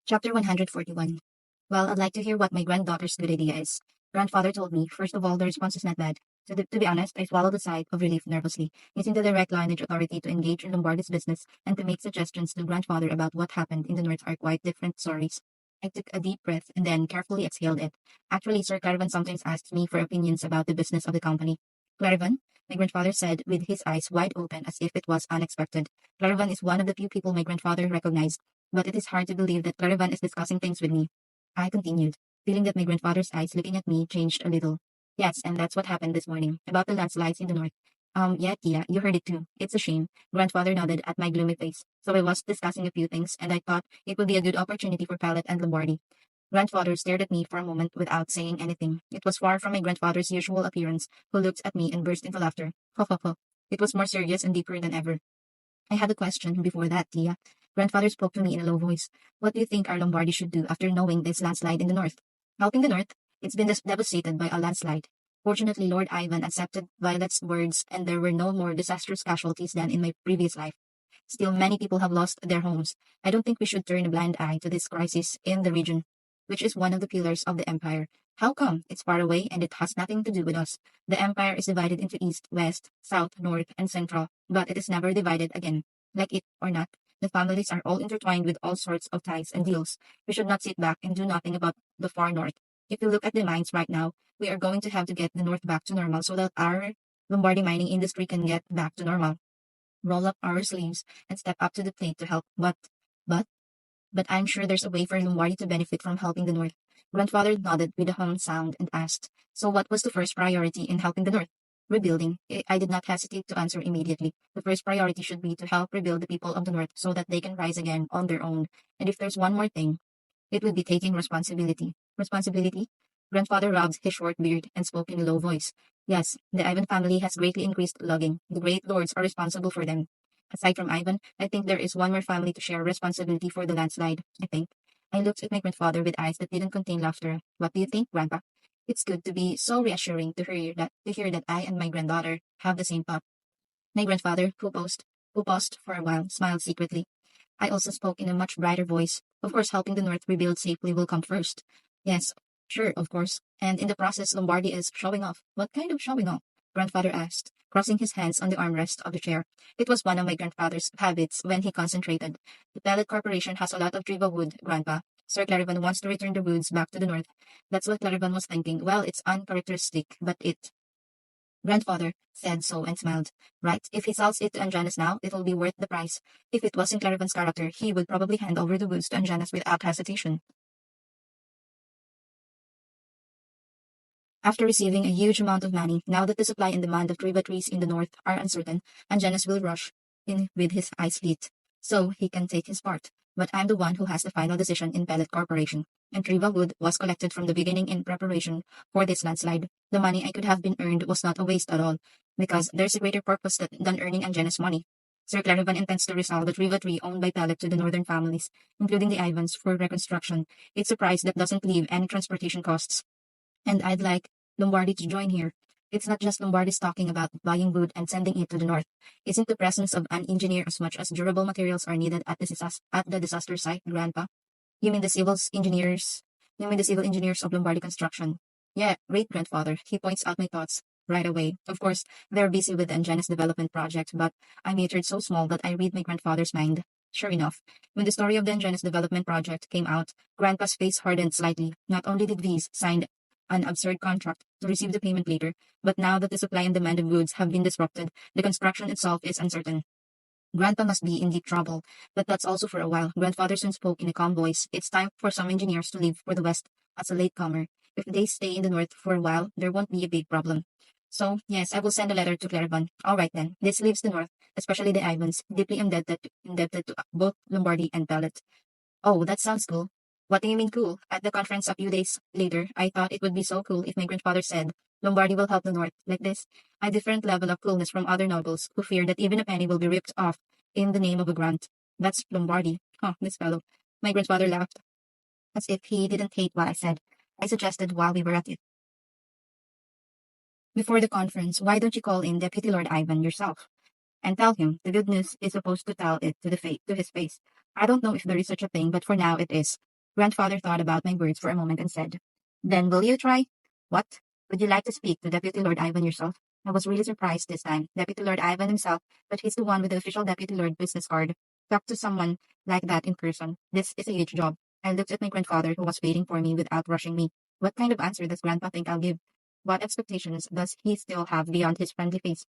Chapter 141. Well, I'd like to hear what my granddaughter's good idea is. Grandfather told me, first of all, the response is not bad. To be honest, I swallowed a sigh of relief nervously, using the direct lineage authority to engage in Lombardi's business and to make suggestions to grandfather about what happened in the North are quite different stories. I took a deep breath and then carefully exhaled it. Actually, Sir Clarivan sometimes asks me for opinions about the business of the company. Clarivan? My grandfather said with his eyes wide open as if it was unexpected. Clarivan is one of the few people my grandfather recognized, but it is hard to believe that Clarivan is discussing things with me. I continued, feeling that my grandfather's eyes looking at me changed a little. Yes, and that's what happened this morning, about the landslides in the north. Yeah, Tia, you heard it too. It's a shame. Grandfather nodded at my gloomy face. So I was discussing a few things, and I thought it would be a good opportunity for Pallet and Lombardi. Grandfather stared at me for a moment without saying anything. It was far from my grandfather's usual appearance, who looked at me and burst into laughter. Ho ho ho. It was more serious and deeper than ever. I had a question before that, Tia. Grandfather spoke to me in a low voice. What do you think our Lombardi should do after knowing this landslide in the north? Helping the north? It's been devastated by a landslide. Fortunately, Lord Ivan accepted Violet's words and there were no more disastrous casualties than in my previous life. Still, many people have lost their homes. I don't think we should turn a blind eye to this crisis in the region, which is one of the pillars of the empire. How come? It's far away and it has nothing to do with us. The empire is divided into east, west, south, north, and central, but it is never divided again. Like it or not, the families are all intertwined with all sorts of ties and deals. We should not sit back and do nothing about the far north. If you look at the mines right now, we are going to have to get the north back to normal so that our Lombardy mining industry can get back to normal. Roll up our sleeves and step up to the plate to help. But, but I'm sure there's a way for Lombardy to benefit from helping the North. Grandfather nodded with a hum sound and asked, so what was the first priority in helping the North? Rebuilding. I did not hesitate to answer immediately. The first priority should be to help rebuild the people of the North so that they can rise again on their own. And if there's one more thing, it would be taking responsibility. Responsibility? Grandfather rubbed his short beard and spoke in a low voice. Yes, the Ivan family has greatly increased logging. The great lords are responsible for them. Aside from Ivan, I think there is one more family to share responsibility for the landslide, I think. I looked at my grandfather with eyes that didn't contain laughter. What do you think, Grandpa? It's good to be so reassuring to hear that I and my granddaughter have the same thought. My grandfather, who paused for a while, smiled secretly. I also spoke in a much brighter voice. Of course, helping the North rebuild safely will come first. Yes, sure, of course. And in the process, Lombardi is showing off. What kind of showing off? Grandfather asked, crossing his hands on the armrest of the chair. It was one of my grandfather's habits when he concentrated. The Pellet Corporation has a lot of Driva wood, Grandpa. Sir Clarivan wants to return the woods back to the north. That's what Clarivan was thinking. Well, it's uncharacteristic, but it. Grandfather said so and smiled. Right, if he sells it to Anjanus now, it will be worth the price. If it was in Clarivan's character, he would probably hand over the woods to Anjanus without hesitation. After receiving a huge amount of money, now that the supply and demand of Triva trees in the north are uncertain, Anjanus will rush in with his ice fleet, so he can take his part. But I'm the one who has the final decision in Pellet Corporation, and Triva wood was collected from the beginning in preparation for this landslide. The money I could have been earned was not a waste at all, because there's a greater purpose than earning Anjanus money. Sir Clarivan intends to resell the Triva tree owned by Pellet to the northern families, including the Ivans, for reconstruction. It's a price that doesn't leave any transportation costs. And I'd like Lombardi to join here. It's not just Lombardi's talking about buying wood and sending it to the north. Isn't the presence of an engineer as much as durable materials are needed at the disaster site, Grandpa? You mean the civil engineers? You mean the civil engineers of Lombardi construction? Yeah, great grandfather. He points out my thoughts right away. Of course, they're busy with the Anjanus development project, but I'm matured so small that I read my grandfather's mind. Sure enough, when the story of the Anjanus development project came out, Grandpa's face hardened slightly. Not only did V's sign an absurd contract to receive the payment later, but now that the supply and demand of goods have been disrupted, the construction itself is uncertain. Grandpa must be in deep trouble, but that's also for a while. Grandfather soon spoke in a calm voice. It's time for some engineers to leave for the west as a latecomer. If they stay in the north for a while, there won't be a big problem. So, yes, I will send a letter to Clarivan. All right then. This leaves the north, especially the Ivans, deeply indebted to both Lombardy and Pellet. Oh, that sounds cool. What do you mean cool? At the conference a few days later, I thought it would be so cool if my grandfather said, Lombardy will help the North, like this. A different level of coolness from other nobles who fear that even a penny will be ripped off in the name of a grant. That's Lombardy. Huh, this fellow. My grandfather laughed, as if he didn't hate what I said. I suggested while we were at it. Before the conference, why don't you call in Deputy Lord Ivan yourself? And tell him the good news is supposed to tell it to his face. I don't know if there is such a thing, but for now it is. Grandfather thought about my words for a moment and said, "Then will you try?" "What? Would you like to speak to Deputy Lord Ivan yourself?" I was really surprised this time. Deputy Lord Ivan himself, but he's the one with the official Deputy Lord business card. Talk to someone like that in person. This is a huge job. I looked at my grandfather who was waiting for me without rushing me. What kind of answer does Grandpa think I'll give? What expectations does he still have beyond his friendly face?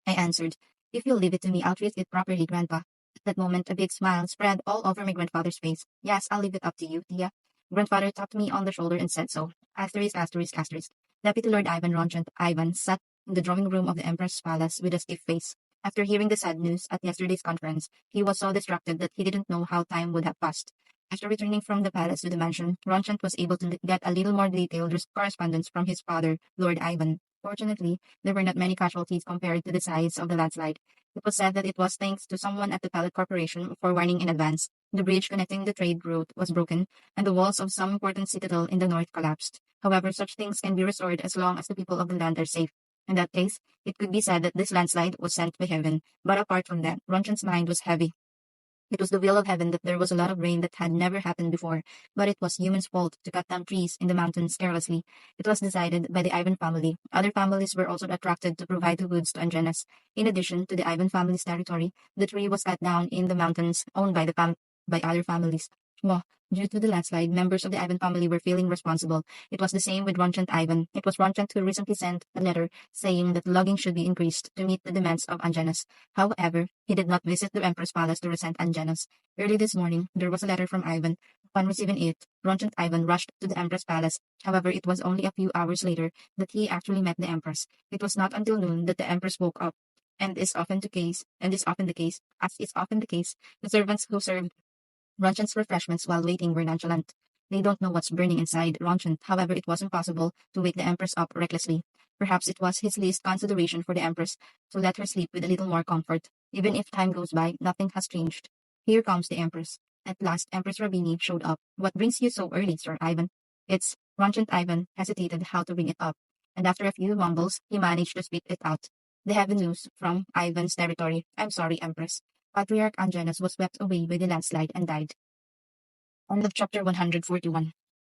I answered, "If you'll leave it to me, I'll treat it properly, Grandpa." At that moment, a big smile spread all over my grandfather's face. "Yes, I'll leave it up to you, Tia." Grandfather tapped me on the shoulder and said so. Asterisk, asterisk, asterisk. Deputy Lord Ivan Ronchant Ivan sat in the drawing room of the Empress Palace with a stiff face. After hearing the sad news at yesterday's conference, he was so distracted that he didn't know how time would have passed. After returning from the palace to the mansion, Ronchant was able to get a little more detailed correspondence from his father, Lord Ivan. Fortunately, there were not many casualties compared to the size of the landslide. It was said that it was thanks to someone at the Pallet Corporation for warning in advance. The bridge connecting the trade route was broken, and the walls of some important citadel in the north collapsed. However, such things can be restored as long as the people of the land are safe. In that case, it could be said that this landslide was sent by heaven. But apart from that, Ronchant's mind was heavy. It was the will of heaven that there was a lot of rain that had never happened before, but it was humans' fault to cut down trees in the mountains carelessly. It was decided by the Ivan family. Other families were also attracted to provide the woods to Angenas. In addition to the Ivan family's territory, the tree was cut down in the mountains owned by by other families. Well, due to the landslide, members of the Ivan family were feeling responsible. It was the same with Ronchant Ivan. It was Ronchant who recently sent a letter saying that logging should be increased to meet the demands of Angenas. However, he did not visit the Emperor's palace to resent Angenas. Early this morning, there was a letter from Ivan. Upon receiving it, Ronchant Ivan rushed to the Empress palace. However, it was only a few hours later that he actually met the Empress. It was not until noon that the Empress woke up. And is often the case, as is often the case, the servants who served Ronchant's refreshments while waiting were nonchalant. They don't know what's burning inside Ronchant. However, it was impossible to wake the Empress up recklessly. Perhaps it was his least consideration for the Empress to let her sleep with a little more comfort. Even if time goes by, nothing has changed. Here comes the Empress. At last, Empress Rabini showed up. "What brings you so early, Sir Ivan?" "It's—" Ronchant Ivan hesitated how to bring it up, and after a few mumbles, he managed to spit it out. "The heavy news from Ivan's territory. I'm sorry, Empress. Patriarch Angenas was swept away by the landslide and died." End of chapter 141.